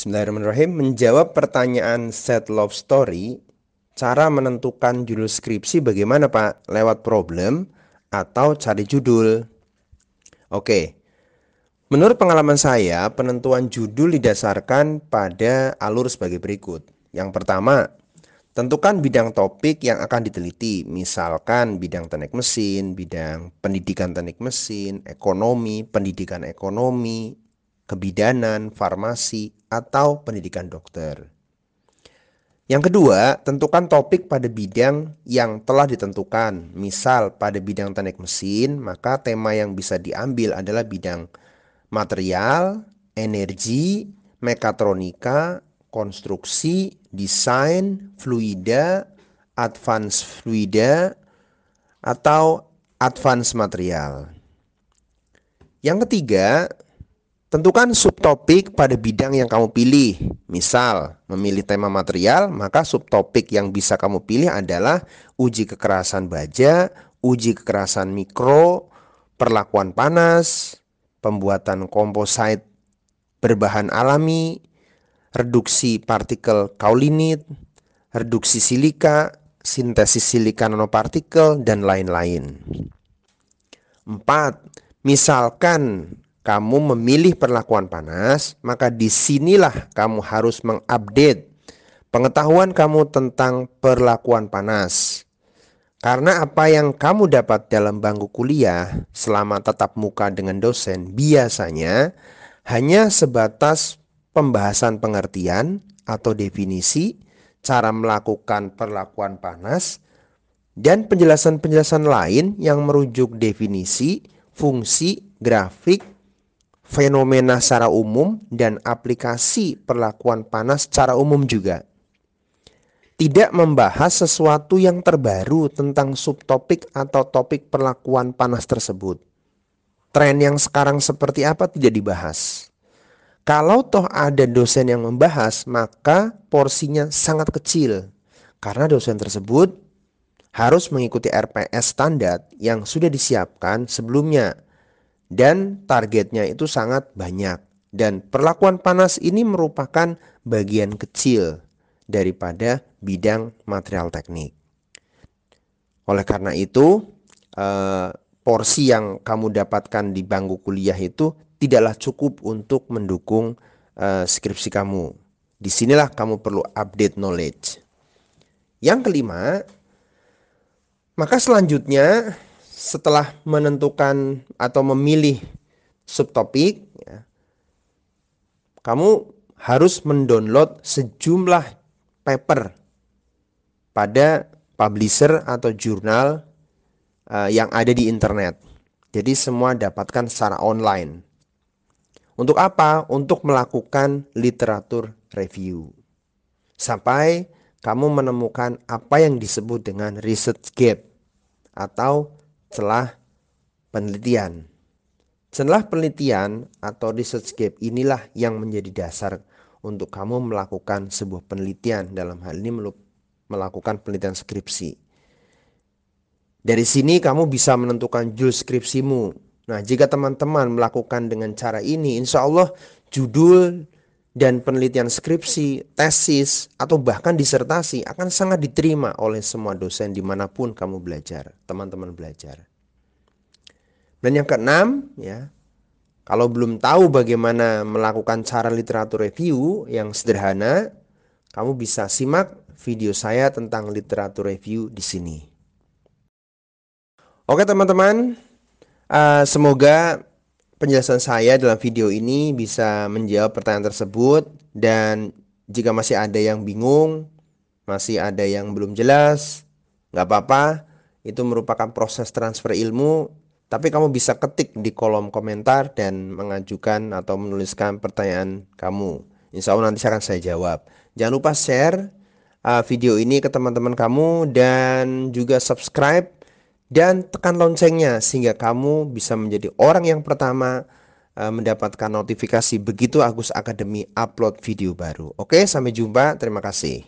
Bismillahirrahmanirrahim. Menjawab pertanyaan set love story, cara menentukan judul skripsi bagaimana Pak? Lewat problem atau cari judul? Oke, menurut pengalaman saya, penentuan judul didasarkan pada alur sebagai berikut. Yang pertama, tentukan bidang topik yang akan diteliti, misalkan bidang teknik mesin, bidang pendidikan teknik mesin, ekonomi, pendidikan ekonomi, kebidanan, farmasi, atau pendidikan dokter. Yang kedua, tentukan topik pada bidang yang telah ditentukan. Misal pada bidang teknik mesin, maka tema yang bisa diambil adalah bidang material, energi, mekatronika, konstruksi, desain, fluida, advance fluida, atau advance material. Yang ketiga, tentukan subtopik pada bidang yang kamu pilih. Misal, memilih tema material, maka subtopik yang bisa kamu pilih adalah uji kekerasan baja, uji kekerasan mikro, perlakuan panas, pembuatan komposit berbahan alami, reduksi partikel kaulinit, reduksi silika, sintesis silika nanopartikel, dan lain-lain. 4. Misalkan kamu memilih perlakuan panas, maka disinilah kamu harus mengupdate pengetahuan kamu tentang perlakuan panas. Karena apa yang kamu dapat dalam bangku kuliah selama tatap muka dengan dosen biasanya hanya sebatas pembahasan pengertian atau definisi, cara melakukan perlakuan panas, dan penjelasan-penjelasan lain yang merujuk definisi, fungsi, grafik, fenomena secara umum, dan aplikasi perlakuan panas secara umum juga. Tidak membahas sesuatu yang terbaru tentang subtopik atau topik perlakuan panas tersebut. Tren yang sekarang seperti apa tidak dibahas. Kalau toh ada dosen yang membahas, maka porsinya sangat kecil. Karena dosen tersebut harus mengikuti RPS standar yang sudah disiapkan sebelumnya. Dan targetnya itu sangat banyak. Dan perlakuan panas ini merupakan bagian kecil daripada bidang material teknik. Oleh karena itu, porsi yang kamu dapatkan di bangku kuliah itu tidaklah cukup untuk mendukung skripsi kamu. Disinilah kamu perlu update knowledge. Yang kelima, maka selanjutnya setelah menentukan atau memilih subtopik, ya, kamu harus mendownload sejumlah paper pada publisher atau jurnal yang ada di internet. Jadi semua dapatkan secara online. Untuk apa? Untuk melakukan literatur review. Sampai kamu menemukan apa yang disebut dengan research gap atau celah penelitian. Celah penelitian atau research gap inilah yang menjadi dasar untuk kamu melakukan sebuah penelitian, dalam hal ini melakukan penelitian skripsi. Dari sini kamu bisa menentukan judul skripsimu. Nah, jika teman-teman melakukan dengan cara ini, insya Allah judul dan penelitian skripsi, tesis, atau bahkan disertasi akan sangat diterima oleh semua dosen dimanapun kamu belajar, teman-teman belajar. Dan yang keenam, ya, kalau belum tahu bagaimana melakukan cara literatur review yang sederhana, kamu bisa simak video saya tentang literatur review di sini. Oke teman-teman, semoga penjelasan saya dalam video ini bisa menjawab pertanyaan tersebut. Dan jika masih ada yang bingung, masih ada yang belum jelas, nggak apa-apa. Itu merupakan proses transfer ilmu. Tapi kamu bisa ketik di kolom komentar dan mengajukan atau menuliskan pertanyaan kamu. Insya Allah nanti akan saya jawab. Jangan lupa share video ini ke teman-teman kamu dan juga subscribe dan tekan loncengnya sehingga kamu bisa menjadi orang yang pertama mendapatkan notifikasi begitu Agus Academy upload video baru. Oke, sampai jumpa. Terima kasih.